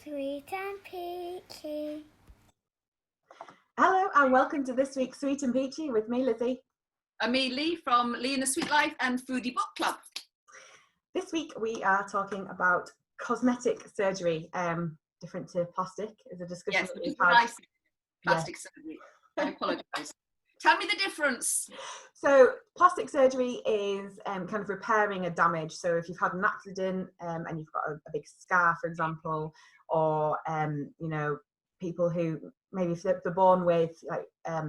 Sweet and Peachy. Hello and welcome to this week's Sweet and Peachy with me, Lizzie. And me, Lee, from Lee and the Sweet Life and Foodie Book Club. This week we are talking about cosmetic surgery, different to plastic, is a discussion Yes, that which is we've what had. I said, plastic surgery. I apologise. Tell me the difference. So plastic surgery is kind of repairing a damage. So if you've had an accident and you've got a big scar, for example, or people who maybe if they're born with like a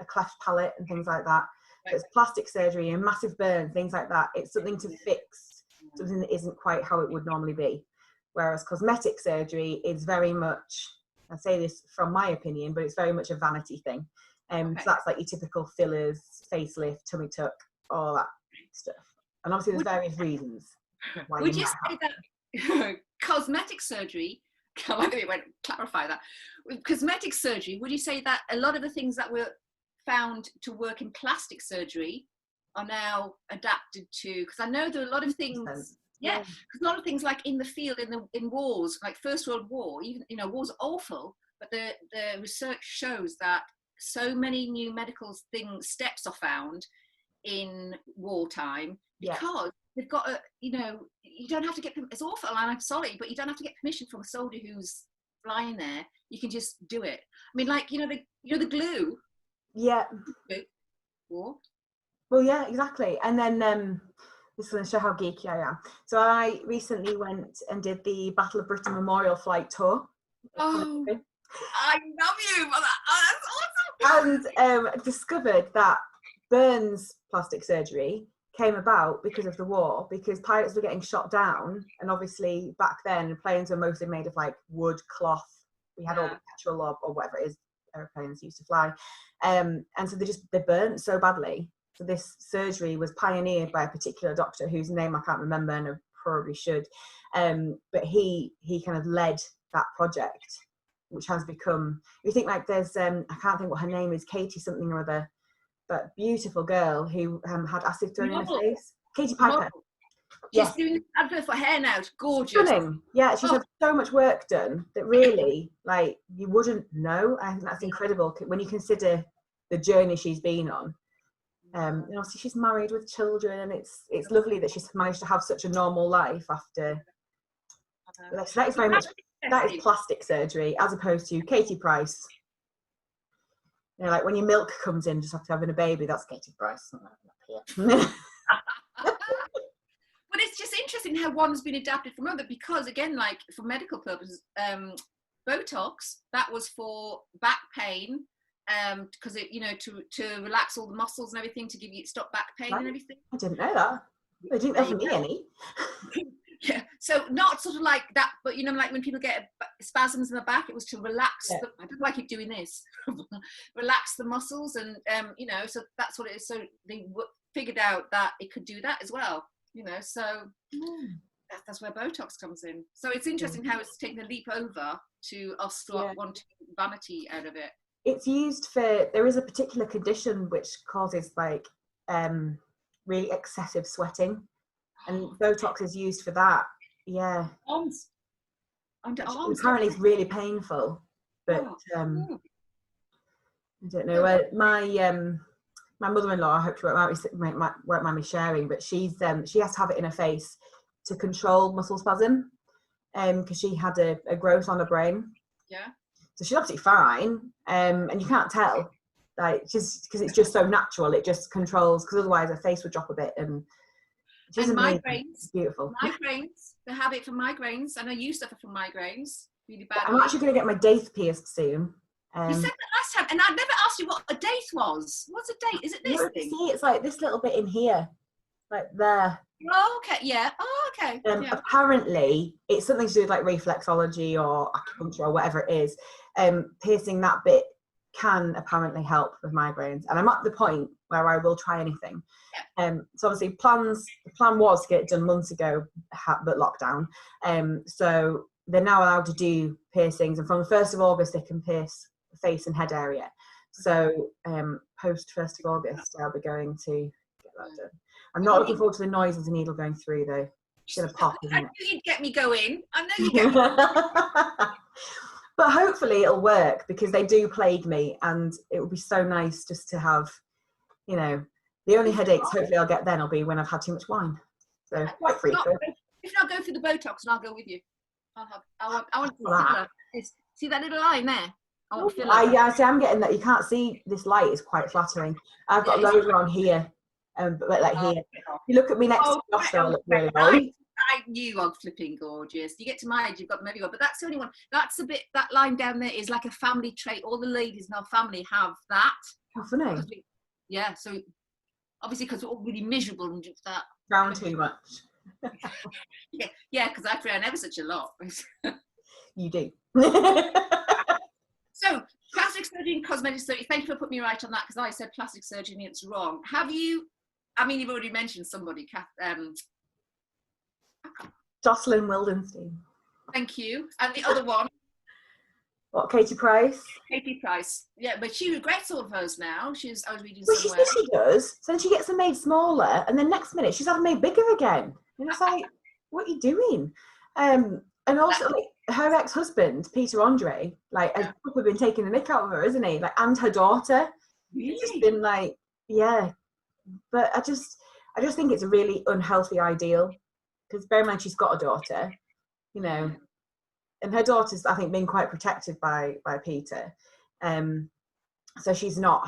cleft palate and things like that. Right. So it's plastic surgery and massive burns, things like that. It's something to fix something that isn't quite how it would normally be. Whereas cosmetic surgery is very much, I say this from my opinion, but it's very much a vanity thing. So that's like your typical fillers, facelift, tummy tuck, all that stuff. And obviously there's various reasons why Would you might say have. that cosmetic surgery, I like that you went clarify that. With cosmetic surgery, would you say that a lot of the things that were found to work in plastic surgery are now adapted to, because I know there are a lot of things, because a lot of things like in the field, in wars, like First World War, even, wars are awful, but the research shows that so many new medical steps are found in wartime because they've got a, you don't have to get, it's awful and I'm sorry, but you don't have to get permission from a soldier who's flying there. You can just do it. I mean, like, the glue. Yeah. War. Well, yeah, exactly. And then this is going to show how geeky I am. So I recently went and did the Battle of Britain Memorial Flight Tour. Oh, I love you for that. Oh, that's awesome. And discovered that Burns plastic surgery came about because of the war, because pilots were getting shot down, and obviously back then planes were mostly made of like wood, cloth. We had all the petrol or whatever it is airplanes used to fly, and so they burnt so badly. So this surgery was pioneered by a particular doctor whose name I can't remember, and I probably should, but he kind of led that project, which has become, you think like there's I can't think what her name is, Katie something or other, but beautiful girl who had acid thrown in her face. Katie Piper. She's doing advert for hair now. It's gorgeous. Stunning. Yeah, she's had so much work done that really, like, you wouldn't know. I think that's incredible when you consider the journey she's been on. Obviously she's married with children, and it's lovely that she's managed to have such a normal life after. So that is very much, that is plastic surgery as opposed to Katie Price. Like when your milk comes in just after having a baby, that's Katie Price. But it's just interesting how one's been adapted from other, because again, like for medical purposes, botox, that was for back pain, because it, to relax all the muscles and everything, to give you stop back pain and everything. I didn't know that. They didn't offer me any. Yeah, so not sort of like that, but like when people get spasms in the back, it was to relax. I don't know why I keep doing this. Relax the muscles, and so that's what it is. So they figured out that it could do that as well. So that's where botox comes in. So it's interesting how it's taken a leap over to us wanting vanity out of it. It's used for, there is a particular condition which causes like really excessive sweating, and botox is used for that. Arms. Apparently it's really painful, but I don't know. My mother-in-law, I hope she won't mind me sharing, but she has to have it in her face to control muscle spasm, because she had a growth on her brain. Yeah. So she's absolutely fine, and you can't tell, like, just because it's just so natural. It just controls, because otherwise her face would drop a bit. And migraines, beautiful. Migraines, they have it for migraines. I know you suffer from migraines really bad. I'm actually going to get my daith pierced soon. You said that last time, and I've never asked you what a daith was. What's a daith? Is it this thing? See, it's like this little bit in here, like there. Oh, okay, yeah. Oh, okay. Apparently, it's something to do with like reflexology or acupuncture or whatever it is. Piercing that bit can apparently help with migraines, and I'm at the point where I will try anything. So obviously, the plan was to get it done months ago, but lockdown. So they're now allowed to do piercings, and from the 1st of August they can pierce the face and head area. So post 1st of August I'll be going to get that done. I'm not looking forward to the noise of the needle going through though. It's gonna pop, I isn't knew it? you'd get me going. I know you'd get me. But hopefully it'll work, because they do plague me, and it would be so nice just to have, you know, the only headaches hopefully I'll get then will be when I've had too much wine. So quite frequent. If not, go through the botox and I'll go with you. I want That. see that little line there? I want filler. Yeah, see, I'm getting that. You can't see, this light is quite flattering. I've got loads on here, but like here. You look at me next to Josh, so I look really old. I knew I'm flipping gorgeous. You get to my age, you've got them everywhere, but that's the only one. That's a bit, that line down there is like a family trait. All the ladies in our family have that. How funny. Yeah, so obviously because we're all really miserable and just that. Frown too much. Yeah, because I frown ever such a lot. You do. So, plastic surgery and cosmetic surgery, thank you for putting me right on that, because I said plastic surgery and it's wrong. Have you, I mean, you've already mentioned somebody, Jocelyn Wildenstein. thank you. And the other one, What, Katie Price? Katie Price. Yeah, but she regrets all of hers now. I was reading Well, she somewhere. says she does. So then she gets them made smaller, and then next minute she's having them made bigger again. And it's like, what are you doing? And also, like, her ex-husband, Peter Andre, like, has probably been taking the mick out of her, isn't he? Like, and her daughter. Really? It's just been like, yeah. But I just think it's a really unhealthy ideal, because bear in mind she's got a daughter, you know, and her daughter's, I think, been quite protected by Peter. So she's not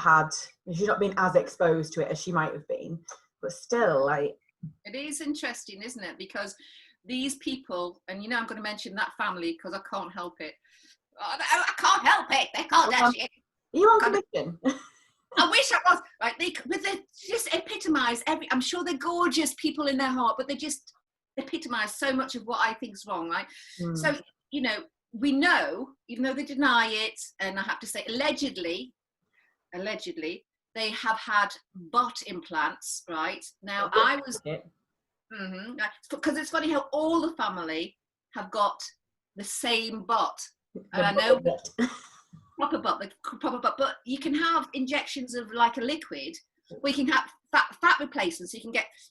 been as exposed to it as she might have been, but still, like, it is interesting, isn't it? Because these people, and you know, I'm going to mention that family because I can't help it. I can't help it. They can't that shit. Are you on commission? I wish I was. Right, they just epitomise every. I'm sure they're gorgeous people in their heart, but they just epitomise so much of what I think's wrong, right? So, you know, we know, even though they deny it, and I have to say, allegedly, they have had butt implants, right? Now, I was, because it's funny how all the family have got the same butt. And I know proper butt, but you can have injections of like a liquid, or you can have fat replacement. So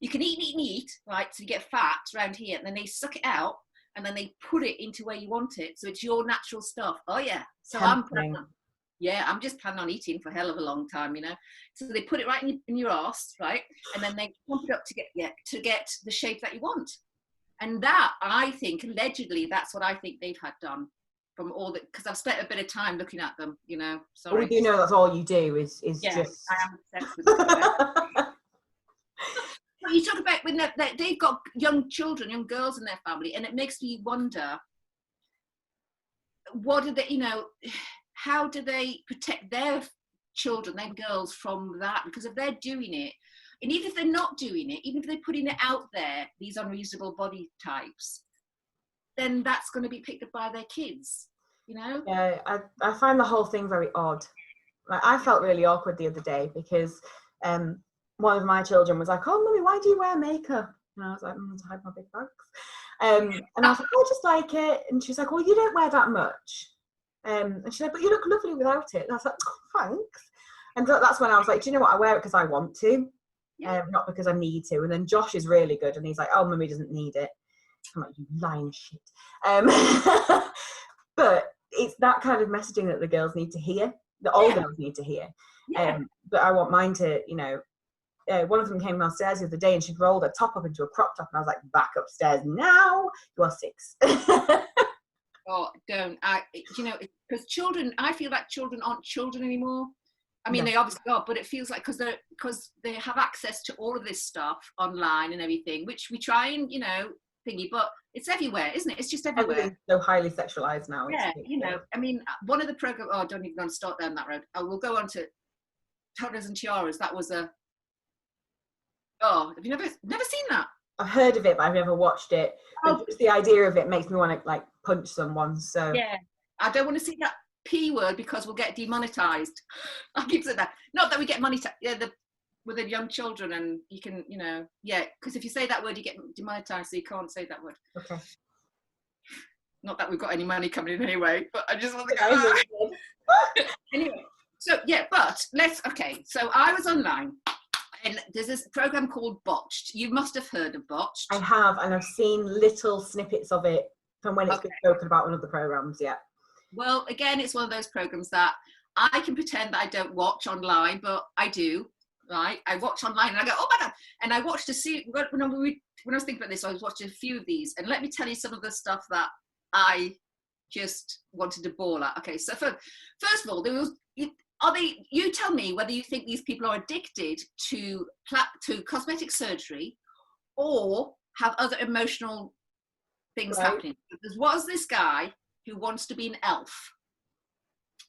you can eat, right? So you get fat around here, and then they suck it out, and then they put it into where you want it. So it's your natural stuff. Oh yeah. So I'm just planning on eating for a hell of a long time, you know. So they put it right in your arse, right? And then they pump it up to get the shape that you want. And that, I think, allegedly, that's what I think they've had done from all the, because I've spent a bit of time looking at them, you know. Sorry. Well, we do know that's all you do is just. I am obsessed with it. But you talk about when they've got young children, young girls in their family, and it makes me wonder, what do they, you know, how do they protect their children, their girls, from that? Because if they're doing it, and even if they're not doing it, even if they're putting it out there, these unreasonable body types, then that's going to be picked up by their kids, you know? Yeah, I find the whole thing very odd. Like, I felt really awkward the other day because one of my children was like, "Oh, Mummy, why do you wear makeup?" And I was like, "To hide my big bags." And I was like, "Oh, I just like it." And she's like, "Well, you don't wear that much." And she's like, "But you look lovely without it." And I was like, "Oh, thanks." And that's when I was like, "Do you know what? I wear it because I want to, not because I need to." And then Josh is really good, and he's like, "Oh, Mummy doesn't need it." I'm like, "You lying shit." But it's that kind of messaging that the girls need to hear, that all girls need to hear. But I want mine to, you know, one of them came downstairs the other day and she'd rolled her top up into a crop top, and I was like, "Back upstairs now, you are 6. Oh, don't. You know, because children, I feel like children aren't children anymore. I mean, they obviously are, but it feels like because they have access to all of this stuff online and everything, which we try and, you know, thingy, but it's everywhere, isn't it? It's just everywhere. Everything's so highly sexualized now. Yeah, you know, I mean, one of the programs, I don't even want to start down that road. I will go on to Toddlers and Tiaras. That was have you never seen that? I've heard of it, but I've never watched it. But just the idea of it makes me want to, like, punch someone. So yeah, I don't want to see that P word because we'll get demonetized. I keep saying that. Not that we get money with the young children, and you can, you know, because if you say that word, you get demonetized, so you can't say that word. Okay. Not that we've got any money coming in anyway, but I just want to go. Anyway, so so I was online, And there's this program called Botched. You must have heard of Botched. I have, and I've seen little snippets of it from when it's been spoken about on other programs. Yeah. Well, again, it's one of those programs that I can pretend that I don't watch online, but I do. Right? I watch online and I go, oh my God. And I watched when I was thinking about this, I was watching a few of these. And let me tell you some of the stuff that I just wanted to bawl at. Okay, so first of all, you tell me whether you think these people are addicted to cosmetic surgery or have other emotional things happening. There was this guy who wants to be an elf.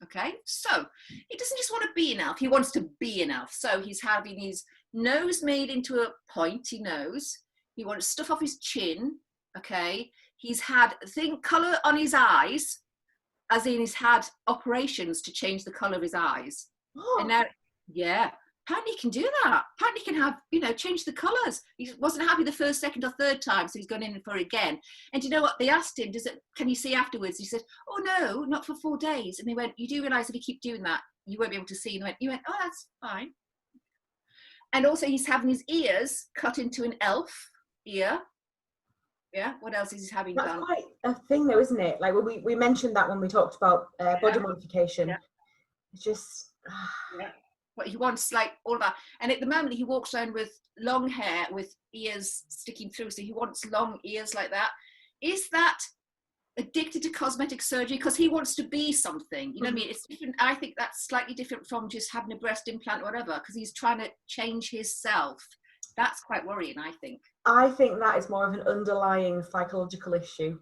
Okay, so he doesn't just want to be an elf, he wants to be an elf. So he's having his nose made into a pointy nose. He wants stuff off his chin. Okay, he's had colour on his eyes, as in he's had operations to change the colour of his eyes. Oh. And now, yeah, apparently he can do that. Apparently he can have, change the colours. He wasn't happy the first, second or third time, so he's gone in for it again. And you know what? They asked him, can you see afterwards? He said, oh no, not for 4 days. And they went, you do realise if you keep doing that, you won't be able to see. And he went, oh, that's fine. And also he's having his ears cut into an elf ear. Yeah, what else is he having That's done? quite a thing though, isn't it? Like we mentioned that when we talked about body modification. Yeah. It's just... yeah. What he wants, like all of that. And at the moment he walks around with long hair with ears sticking through, so he wants long ears like that. Is that addicted to cosmetic surgery because he wants to be something? You know what I mean? It's different. I think that's slightly different from just having a breast implant or whatever, because he's trying to change himself. That's quite worrying, I think. I think that is more of an underlying psychological issue.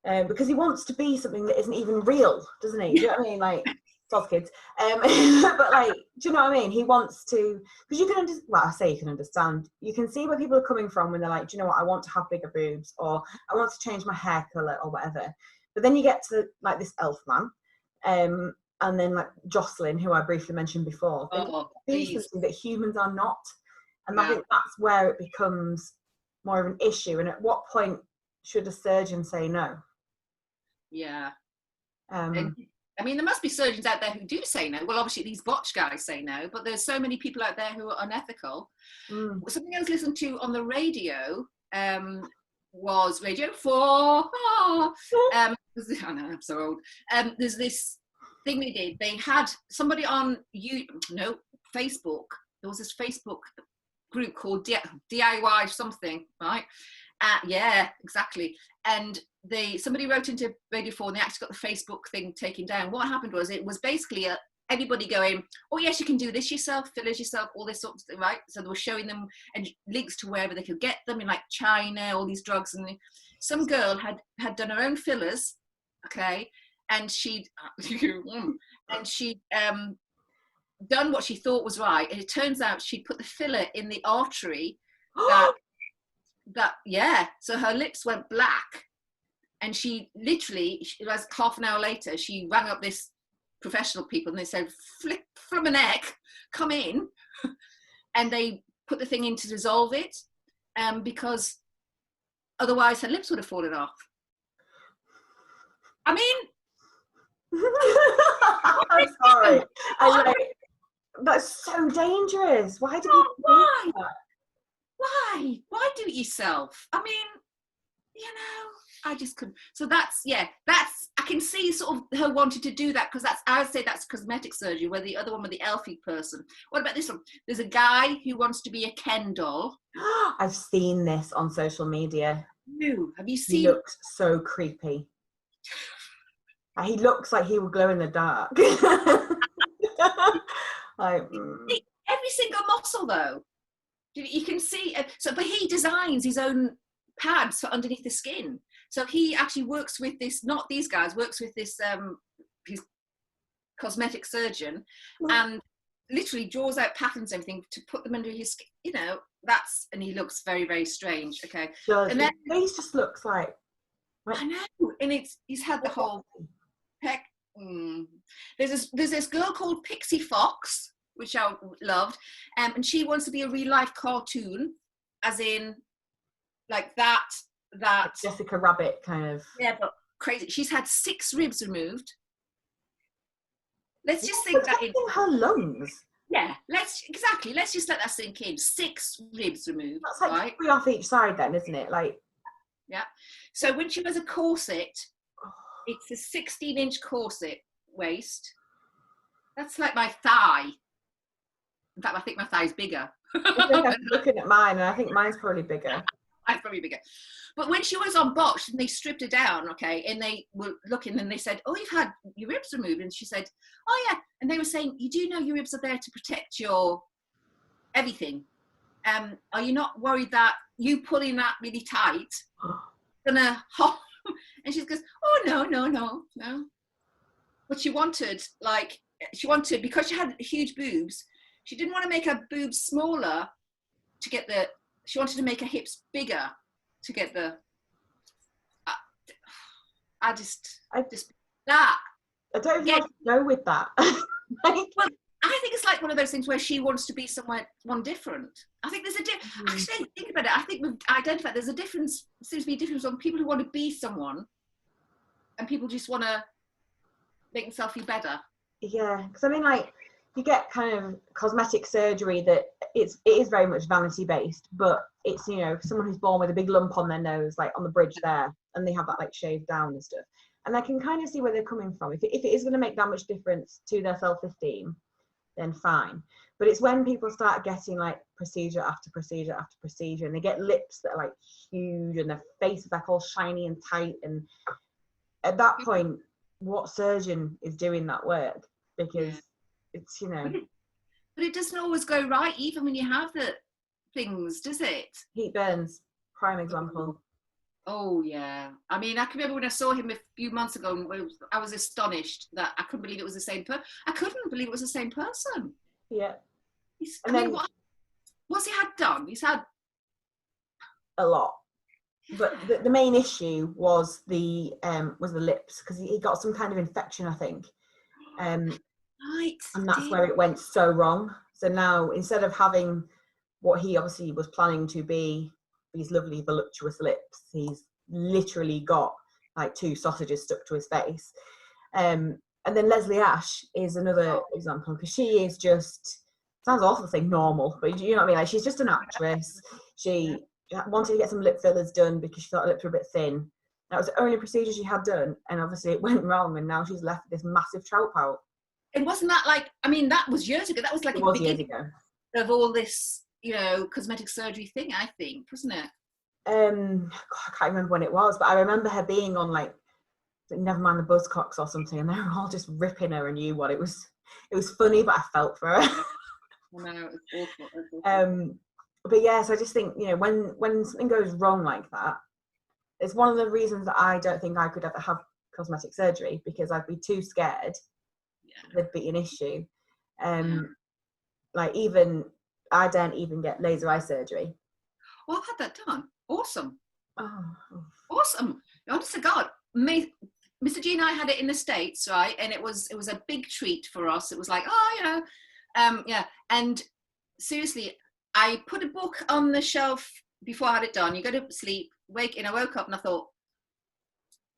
Because he wants to be something that isn't even real, doesn't he? Do you know what I mean? Like, soft kids. But like, do you know what I mean? He wants to, because you can I say you can understand. You can see where people are coming from when they're like, do you know what? I want to have bigger boobs, or I want to change my hair colour, or whatever. But then you get to like this elf man, and then like Jocelyn, who I briefly mentioned before. They be something that humans are not. And I think that's where it becomes more of an issue. And at what point should a surgeon say no? Yeah. I mean, there must be surgeons out there who do say no. Well, obviously these botch guys say no, but there's so many people out there who are unethical. Something I was listening to on the radio was Radio 4. I know, I'm so old. There's this thing they did. They had somebody on Facebook. There was this Facebook group called DIY something, right? Yeah, exactly. And somebody wrote into Radio 4 and they actually got the Facebook thing taken down. What happened was, it was basically everybody going, oh yes, you can do this yourself, fillers yourself, all this sort of thing, right? So they were showing them and links to wherever they could get them in like China, all these drugs. And some girl had done her own fillers, okay, and she'd done what she thought was right, and it turns out she'd put the filler in the artery so her lips went black, and she was half an hour later, she rang up this professional people and they said, flip from a neck, come in, and they put the thing in to dissolve it, because otherwise her lips would have fallen off. I mean, I'm sorry. That's so dangerous. Why do you do that? Why do it yourself? I mean, I just couldn't. So I can see sort of her wanting to do that, because I would say that's cosmetic surgery, where the other one with the elfie person. What about this one? There's a guy who wants to be a Ken doll. I've seen this on social media. Have you seen? He looks so creepy. He looks like he would glow in the dark. Every single muscle though, you can see. But he designs his own pads for underneath the skin. So he actually works with this, not these guys, works with this his cosmetic surgeon, and literally draws out patterns and everything to put them under his skin. And he looks very, very strange. Okay, and then his face just looks like. I know, and he's had the whole heck. There's this girl called Pixie Fox, which I loved, and she wants to be a real life cartoon, as in like that like Jessica Rabbit kind of. Yeah, but crazy. She's had 6 ribs removed. Let's just think that in her lungs. Yeah, let's just let that sink in. 6 ribs removed. That's like right? 3 off each side then, isn't it? Like, Yeah. So when she wears a corset, it's a 16-inch corset waist. That's like my thigh. In fact, I think my thigh's bigger. I'm looking at mine, and I think mine's probably bigger. Mine's probably bigger. But when she was on botch and they stripped her down, okay, and they were looking and they said, "Oh, you've had your ribs removed," and she said, "Oh yeah," and they were saying, "You do know your ribs are there to protect your everything. Are you not worried that you pulling that really tight gonna hop?" And she goes, "Oh no." But she wanted because she had huge boobs. She didn't want to make her boobs smaller to get the. She wanted to make her hips bigger to get the. I just that. I don't think I can go with that. Like, well, I think it's like one of those things where she wants to be one different. I think there's a difference. Actually, think about it. I think we've identified there's a difference. Seems to be a difference on people who want to be someone, and people just want to make themselves feel better. Yeah, because I mean, like, you get kind of cosmetic surgery that it is very much vanity based, but it's, you know, someone who's born with a big lump on their nose, like on the bridge there, and they have that like shaved down and stuff. And I can kind of see where they're coming from. If it is going to make that much difference to their self-esteem, then fine. But it's when people start getting like procedure after procedure after procedure, and they get lips that are like huge, and their face is like all shiny and tight. And at that point, what surgeon is doing that work? Because it's, you know. But it doesn't always go right, even when you have the things, does it? Heat burns, prime example. Oh yeah. I mean, I can remember when I saw him a few months ago, and I was astonished that I couldn't believe it was the same person. I couldn't believe it was the same person. Yeah. What's he had done? He's had a lot. But the main issue was the lips, because he got some kind of infection, I think. Right. And that's where it went so wrong. So now, instead of having what he obviously was planning to be these lovely voluptuous lips, he's literally got like 2 sausages stuck to his face. And then Leslie Ash is another example, because she is just, sounds awful to say normal, but you know what I mean? Like, she's just an actress. She wanted to get some lip fillers done because she thought her lips were a bit thin. That was the only procedure she had done, and obviously it went wrong, and now she's left with this massive trout pout. It wasn't that like, I mean, that was years ago. That was like years ago of all this, you know, cosmetic surgery thing, I think, wasn't it? I can't remember when it was, but I remember her being on like Never Mind the Buzzcocks or something, and they were all just ripping her a new one. It was funny, but I felt for her. No, it's awful. But yes, I just think, you know, when something goes wrong like that, it's one of the reasons that I don't think I could ever have cosmetic surgery, because I'd be too scared there'd be an issue. Like, even I don't even get laser eye surgery. Well, I've had that done. Awesome. Oh. Awesome. Honest to God, Mr. G and I had it in the States, right? And it was a big treat for us. It was like, oh, you know, yeah. And seriously, I put a book on the shelf before I had it done. You go to sleep, I woke up and I thought,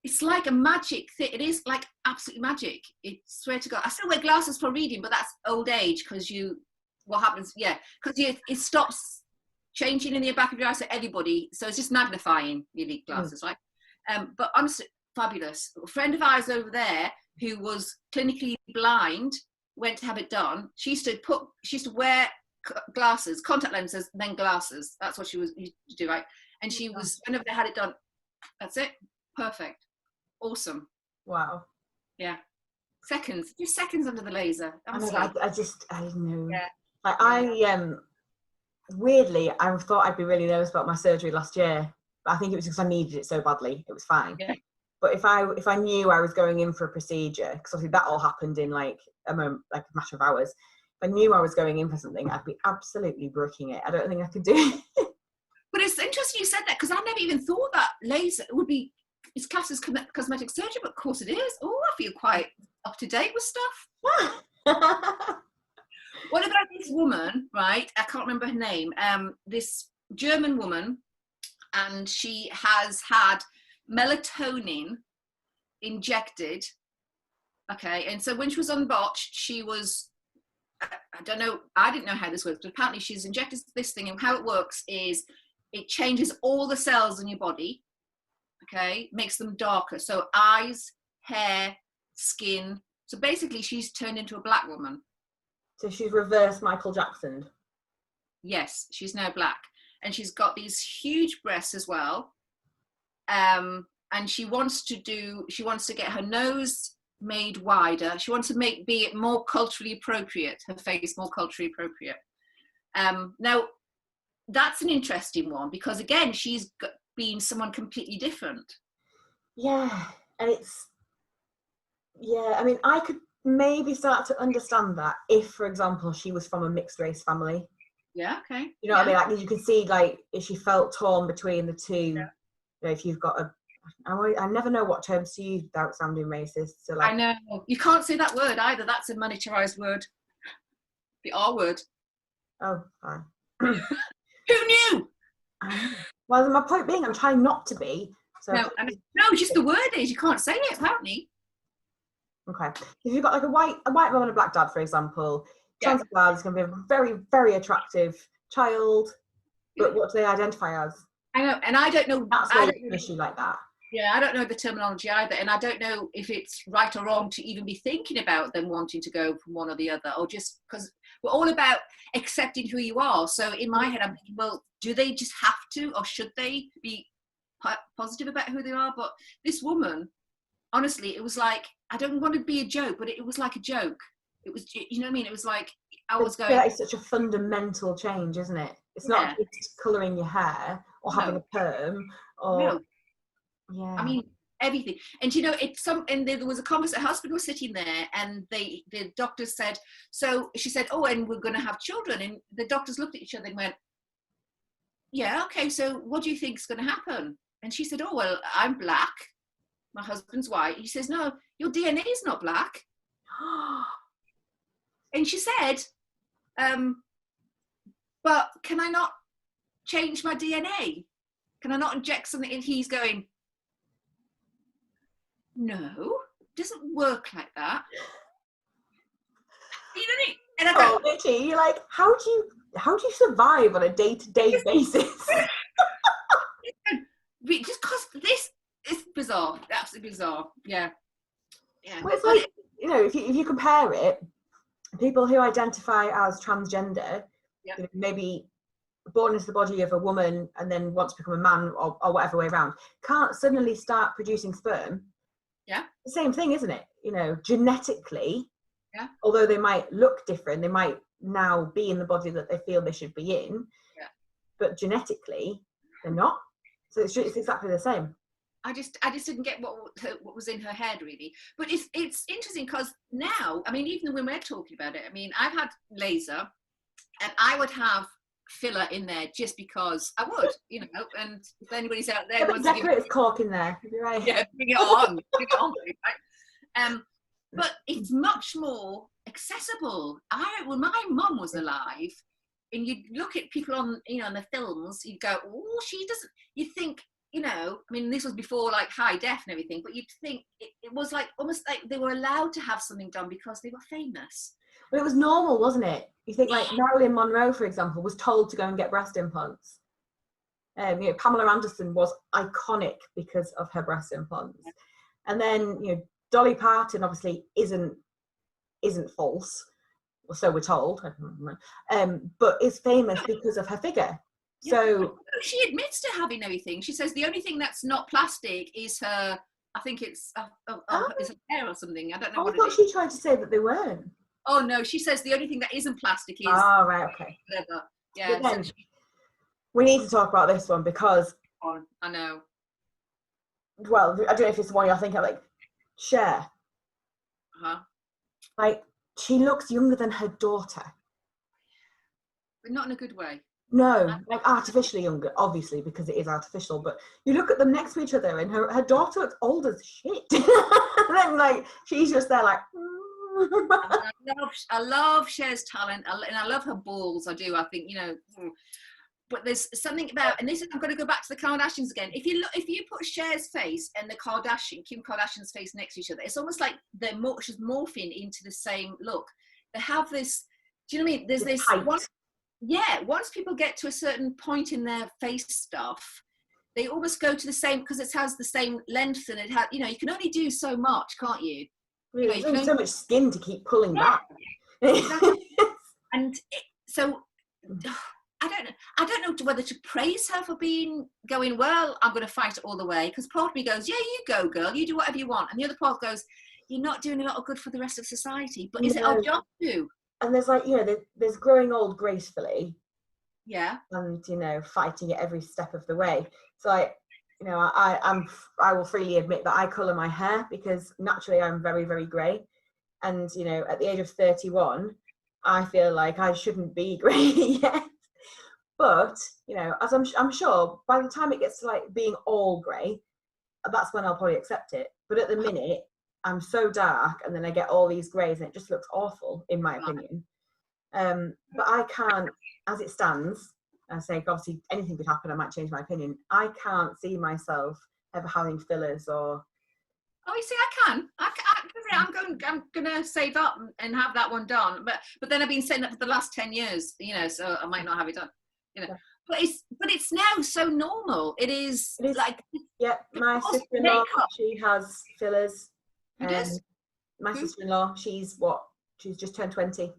it's like a magic thing. It is like absolutely magic. I swear to God. I still wear glasses for reading, but that's old age, because what happens? Yeah, because it stops changing in the back of your eyes for everybody. So it's just magnifying your glasses, right? But honestly, fabulous. A friend of ours over there who was clinically blind went to have it done. She used to wear glasses, contact lenses, then glasses. That's what she used to do, right? And she was, whenever they had it done, that's it. Perfect. Awesome. Wow. Yeah. Just seconds under the laser. I know. Yeah. Like, weirdly, I thought I'd be really nervous about my surgery last year, but I think it was because I needed it so badly. It was fine. Yeah. But if I knew I was going in for a procedure, because obviously that all happened in like a matter of hours. If I knew I was going in for something, I'd be absolutely brooking it. I don't think I could do it. But it's interesting you said that, because I never even thought that laser would be, it's classed as cosmetic surgery, but of course it is. Oh, I feel quite up to date with stuff. What about this woman, right? I can't remember her name. This German woman, and she has had melatonin injected. Okay, and so when she was on botch, she was I don't know, I didn't know how this works, but apparently she's injected this thing, and how it works is it changes all the cells in your body, okay, makes them darker. So eyes, hair, skin. So basically she's turned into a black woman. So she's reversed Michael Jackson. Yes, she's now black. And she's got these huge breasts as well. And she wants to get her nose made wider. She wants to be it more culturally appropriate, her face more culturally appropriate. Now, that's an interesting one, because again, she's been someone completely different. Yeah, and I mean, I could maybe start to understand that if, for example, she was from a mixed race family. Yeah, okay. You know what I mean? Like, you can see, like, if she felt torn between the two, you know, if you've got I never know what terms to use without sounding racist. So, like, I know. You can't say that word either. That's a monetarized word. The R word. Oh, fine. Who knew? Well, my point being, I'm trying not to be. So no, just the word is. You can't say it, apparently. Okay. If you've got like a white mum and a black dad, for example, chances are there's going to be a very, very attractive child, but what do they identify as? I know, and I don't know. That's an issue like that. Yeah, I don't know the terminology either, and I don't know if it's right or wrong to even be thinking about them wanting to go from one or the other, or just because we're all about accepting who you are. So in my head, I'm thinking, well, do they just have to, or should they be positive about who they are? But this woman, honestly, it was like, I don't want to be a joke, but it was like a joke. It was, you know what I mean? It was like, I was going... That is such a fundamental change, isn't it? It's not just colouring your hair or having a perm or... No. Yeah. I mean, everything. And you know, and there was a conversation, a husband was sitting there, and the doctors said, so she said, oh, and we're going to have children. And the doctors looked at each other and went, yeah, okay, so what do you think is going to happen? And she said, oh, well, I'm black. My husband's white. He says, no, your DNA is not black. And she said, but can I not change my DNA? Can I not inject something? And he's going, no, it doesn't work like that. You know what I mean? And I go, Peachy, you're like, how do you survive on a day-to-day basis? Just because this is bizarre, absolutely bizarre. Yeah. Well, it's like, you know, if you compare it, people who identify as transgender, you know, maybe born into the body of a woman and then want to become a man or whatever way around, can't suddenly start producing sperm. Yeah. The same thing, isn't it? You know, genetically, although they might look different, they might now be in the body that they feel they should be in, but genetically, they're not. So it's exactly the same. I just didn't get what was in her head, really. But it's interesting because now, I mean, even when we're talking about it, I mean, I've had laser, and I would have filler in there just because I would, you know. And if anybody's out there, wants decorator's cork in there. You're right. Yeah, bring it on, right? But it's much more accessible. When my mum was alive, and you look at people on, you know, in the films, you go, oh, she doesn't. You think, you know, I mean, this was before like high def and everything, but you'd think it was like almost like they were allowed to have something done because they were famous. But it was normal, wasn't it? You think like Marilyn Monroe, for example, was told to go and get breast implants. You know, Pamela Anderson was iconic because of her breast implants. And then, you know, Dolly Parton obviously isn't false, or so we're told, but is famous because of her figure. So she admits to having everything. She says the only thing that's not plastic is her, I think it's is her hair or something. I don't know. I thought she tried to say that they weren't. Oh no, she says the only thing that isn't plastic is. Oh right, okay. Whatever. Yeah. Then, we need to talk about this one because. I know. Well, I don't know if it's the one you're thinking of, like Cher. Like, she looks younger than her daughter. But not in a good way. No, like artificially younger, obviously, because it is artificial. But you look at them next to each other, and her daughter looks old as shit. And then, like, she's just there, like. I love Cher's talent, and I love her balls. I do. I think, you know. But there's something about, and this is, I'm going to go back to the Kardashians again. If you put Cher's face and Kim Kardashian's face next to each other, it's almost like they're just morphing into the same look. They have this do you know what I mean? There's It's this tight. once people get to a certain point in their face stuff, they almost go to the same, because it has the same length, and it has, you know, you can only do so much, can't you? You know, There's you can only so much skin to keep pulling back. exactly. And so I don't know whether to praise her for going, well, I'm going to fight it all the way, because part of me goes, yeah, you go, girl, you do whatever you want, and the other part goes, you're not doing a lot of good for the rest of society, but is it our job to? And there's like, you know, there's growing old gracefully, Yeah, and, you know, fighting it every step of the way. So like, you know, I will freely admit that I colour my hair because naturally I'm very, very grey, and, you know, at the age of 31 I feel like I shouldn't be grey yet. But, you know, as I'm sure by the time it gets to like being all grey, that's when I'll probably accept it. But at the minute, I'm so dark, and then I get all these greys, and it just looks awful, in my opinion. But I can't, as it stands, I say, obviously anything could happen, I might change my opinion. I can't see myself ever having fillers or. oh, you see, I'm going to save up and have that one done, but then I've been saying that for the last 10 years, you know, so I might not have it done, you know. But it's now so normal. It is like, yeah, my sister-in-law, she has fillers. Who does? My sister-in-law, she's just turned 20,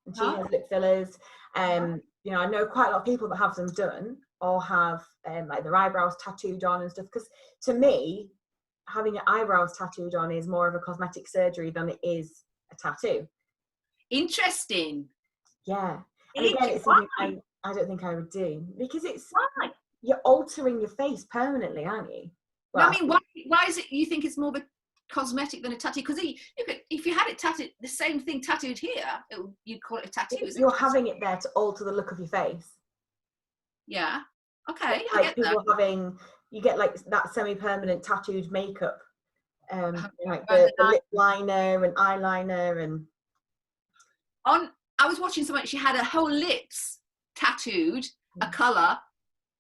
and she Oh. has lip fillers. You know, I know quite a lot of people that have them done, or have like their eyebrows tattooed on and stuff, because to me, having your eyebrows tattooed on is more of a cosmetic surgery than it is a tattoo. Interesting. Yeah. And again, it's something I don't think I would do, because it's why? You're altering your face permanently, aren't you? Well, no, I mean, why is it you think it's more of a cosmetic than a tattoo? Because if you had it tattooed, the same thing tattooed here, you'd call it a tattoo. You're having it there to alter the look of your face. Yeah. Okay. Like, I get people that. You get like that semi-permanent tattooed makeup, like the lip liner and eyeliner and. I was watching someone. She had her whole lips tattooed, a colour.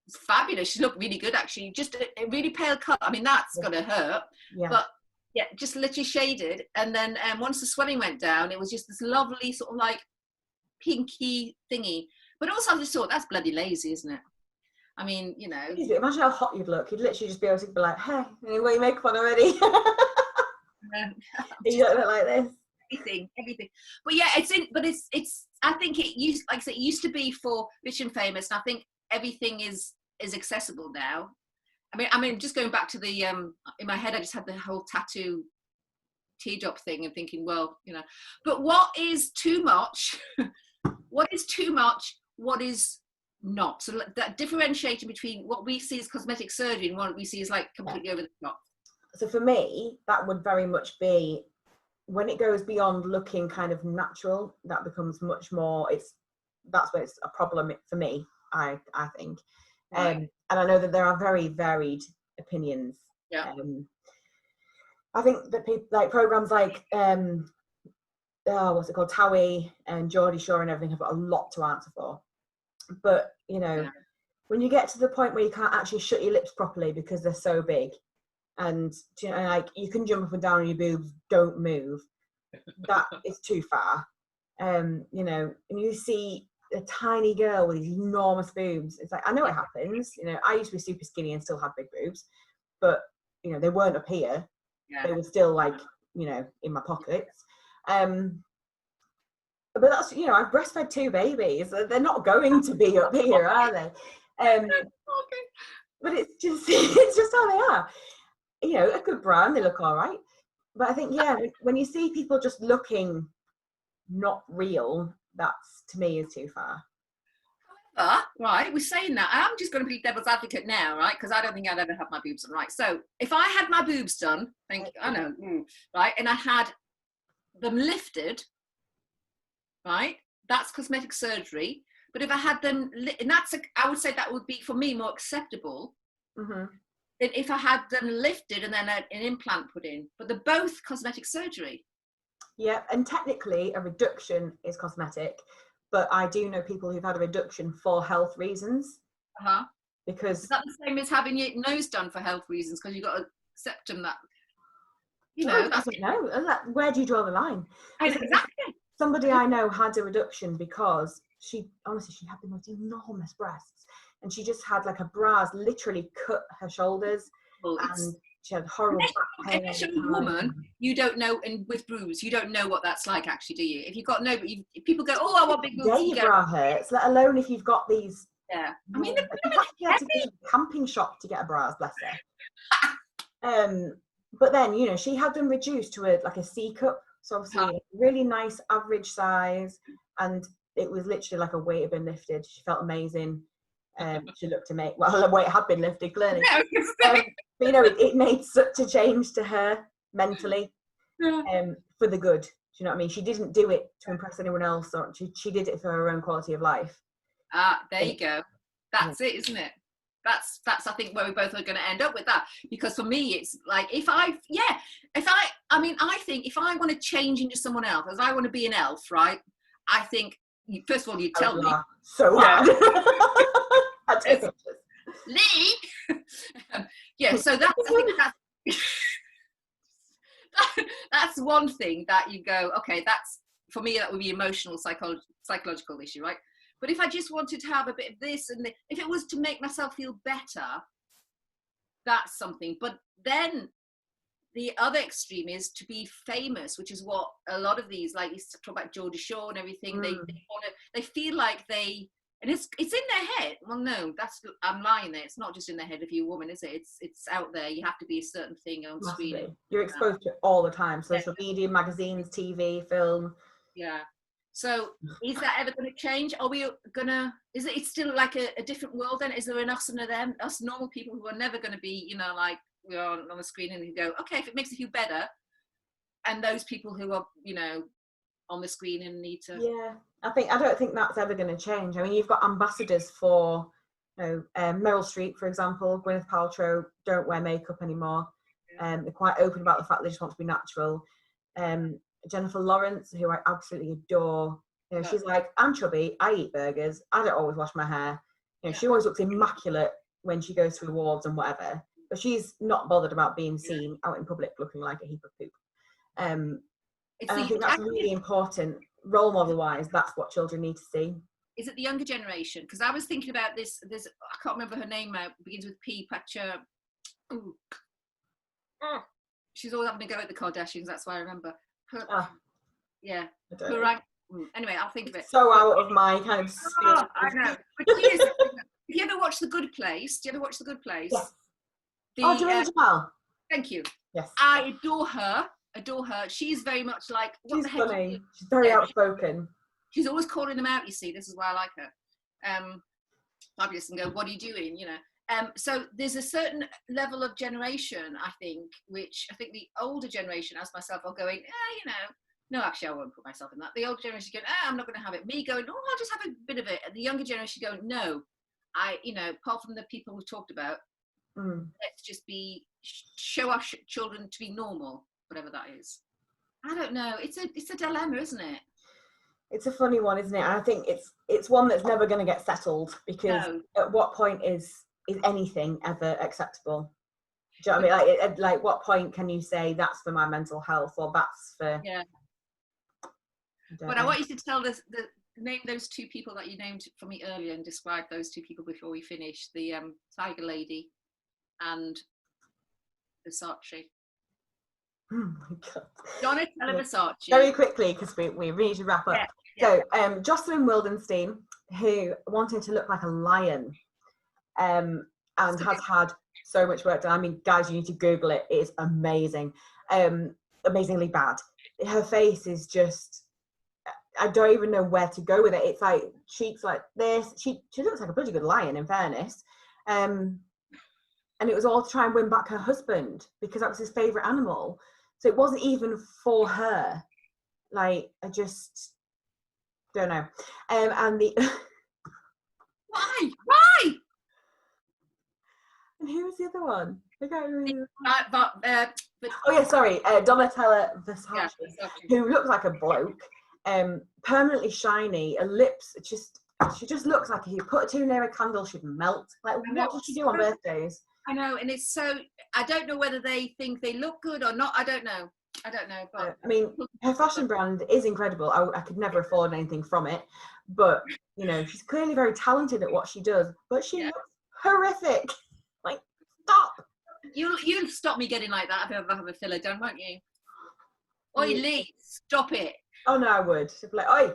It's fabulous. She looked really good, actually. Just a really pale colour. I mean, that's gonna hurt. Yeah. But yeah, just literally shaded. And then once the swelling went down, it was just this lovely sort of like pinky thingy. But also, I just thought, that's bloody lazy, isn't it? I mean, you know. Imagine how hot you'd look. You'd literally just be able to be like, hey, you wear your makeup on already. You don't look like this. Everything. But yeah, it's I think it used, like I said, it used to be for rich and famous, and I think everything is accessible now. I mean, just going back to the in my head, I just had the whole tattoo teardrop thing and thinking, well, you know, but what is too much? What is too much? What is not? So that differentiating between what we see as cosmetic surgery and what we see as like completely over the top. So for me, that would very much be when it goes beyond looking kind of natural. That becomes much more. That's where it's a problem for me. I think, Right. and I know that there are very varied opinions. Yeah. I think that people like programs like what's it called, Towie and Geordie Shore and everything have got a lot to answer for. But you know, when you get to the point where you can't actually shut your lips properly because they're so big, and you know, like you can jump up and down on your boobs, don't move. That is too far. You know, and you see a tiny girl with these enormous boobs. It's like, I know it happens. You know, I used to be super skinny and still had big boobs, but you know, they weren't up here. Yeah. They were still like, you know, in my pockets. But that's, you know, I've breastfed 2 babies. They're not going to be up here, are they? But it's just how they are. You know, a good brand, they look all right. But I think, yeah, when you see people just looking not real, that's, to me, is too far. Right, we're saying that. I'm just going to be devil's advocate now, right? Because I don't think I'd ever have my boobs done, right? So if I had my boobs done, right, and I had them lifted, right, that's cosmetic surgery. But if I had them, and I would say that would be, for me, more acceptable than if I had them lifted and then an implant put in. But they're both cosmetic surgery. Yeah, and technically a reduction is cosmetic. But I do know people who've had a reduction for health reasons. Because is that the same as having your nose done for health reasons? Because you've got a septum that, you know. I don't know. Where do you draw the line? Exactly. Somebody I know had a reduction because she had the most enormous breasts, and she just had like her bras literally cut her shoulders, and she had horrible back pain. Unless you're a woman, you don't know, and with boobs, you don't know what that's like, actually, do you? If you've got no, if people go, oh, I want big boobs. Your bra hurts, let alone if you've got these. Yeah, I mean, you had to go to the camping shop to get a bra, bless her. But then, you know, she had them reduced to a C cup, so obviously a really nice average size, and it was literally like a weight had been lifted. She felt amazing. She looked amazing. Well, the weight had been lifted, clearly. But you know, it made such a change to her mentally, for the good. Do you know what I mean? She didn't do it to impress anyone else, or she did it for her own quality of life. There you go. That's it, isn't it? That's I think where we both are going to end up with that, because for me it's like I think if I want to change into someone else, as I want to be an elf, right? I think first of all you tell me so hard. I take pictures. Lee. So I think that's one thing that you go, okay, that's for me, that would be emotional psychological issue, right? But if I just wanted to have a bit of this and if it was to make myself feel better, that's something. But then the other extreme is to be famous, which is what a lot of these, like you talk about Geordie Shore and everything, they feel like and it's in their head. Well, no, I'm lying there. It's not just in their head if you're a woman, is it? It's out there. You have to be a certain thing on screen. You're exposed to it all the time. Social media, magazines, TV, film. Yeah. So is that ever going to change? Are we gonna? It's still like a different world? Then is there an us and a them? Us normal people who are never going to be, you know, like we're on the screen and you go, okay, if it makes you feel better, and those people who are, you know, on the screen and need to. Yeah, I don't think that's ever going to change. I mean, you've got ambassadors for, you know, Meryl Streep, for example, Gwyneth Paltrow don't wear makeup anymore. They're quite open about the fact they just want to be natural. Jennifer Lawrence, who I absolutely adore, you know, she's like, I'm chubby, I eat burgers, I don't always wash my hair. You know, she always looks immaculate when she goes to awards and whatever, but she's not bothered about being seen out in public looking like a heap of poop. And I think that's really important, role model wise. That's what children need to see. Is it the younger generation? Because I was thinking about this. There's, I can't remember her name now. It begins with P. Patcher. She's always having to go at the Kardashians. That's why I remember. Yeah. Anyway, I'll think of it. So out of my kind of. I know. But have you ever watched The Good Place? Do you ever watch The Good Place? Yes. Julia Jamal. Thank you. Yes. I adore her. She's very much like, she's funny. She's very outspoken. She's always calling them out, you see. This is why I like her. Fabulous, and go, what are you doing, you know? So there's a certain level of generation, I think, which I think the older generation, as myself, are going, you know, no, actually, I won't put myself in that. The older generation going, I'm not going to have it. Me going, I'll just have a bit of it. And the younger generation going, no, you know, apart from the people we've talked about, let's just show our children to be normal, whatever that is. I don't know. It's a dilemma, isn't it? It's a funny one, isn't it? And I think it's one that's never going to get settled, because at what point is anything ever acceptable? Do you know what I mean? Like what point can you say that's for my mental health, or that's for? Yeah. But I want you to tell us name those two people that you named for me earlier, and describe those two people before we finish. The Tiger Lady and Versace. Oh my God. Donatella Versace. Very quickly, because we need to wrap up. Yeah. So Jocelyn Wildenstein, who wanted to look like a lion, and has had so much work done. I mean, guys, you need to Google it. It is amazing. Amazingly bad. Her face is just, I don't even know where to go with it. It's like cheeks like this. She looks like a pretty good lion, in fairness. And it was all to try and win back her husband, because that was his favourite animal. So it wasn't even for her. Like, I just don't know. And the Why? And who was the other one? I can't remember. Donatella Versace, who looks like a bloke, permanently shiny. Her lips, she just looks like if you put her too near a candle, she'd melt. Like, what does she do on birthdays? I know, and it's so, I don't know whether they think they look good or not. I don't know. I don't know, but I mean, her fashion brand is incredible. I could never afford anything from it, but you know, she's clearly very talented at what she does. But she looks horrific. Like, stop. you'll stop me getting like that if I ever have a filler done, won't you? Oi, Yeah. Lee, stop it. Oh no, I would. She'd be like, oi.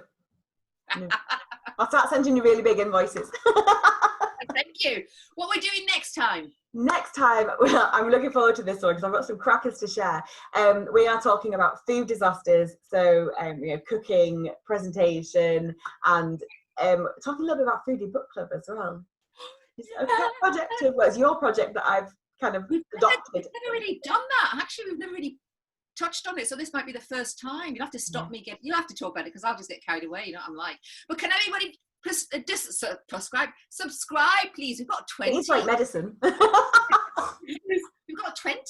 No. I'll start sending you really big invoices. Thank you. What we're doing next time? Next time, well, I'm looking forward to this one because I've got some crackers to share. We are talking about food disasters, so you know, cooking, presentation, and talking a little bit about foodie book club as well. It's a pet project of, well, it's your project that I've kind of adopted. We've never really done that. Actually, we've never really touched on it, so this might be the first time. You'll have to stop me. You'll have to talk about it because I'll just get carried away. You know what I'm like. But can anybody subscribe, please? We've got 20. It's like medicine. We've got 20.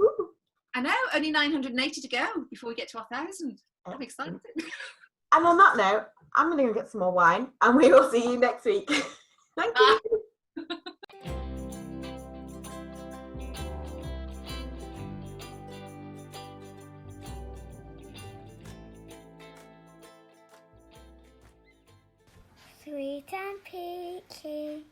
Ooh. I know, only 980 to go before we get to 1,000. I'm excited. And on that note, I'm going to go get some more wine, and we will see you next week. Thank you. 'Sweet and Peachy.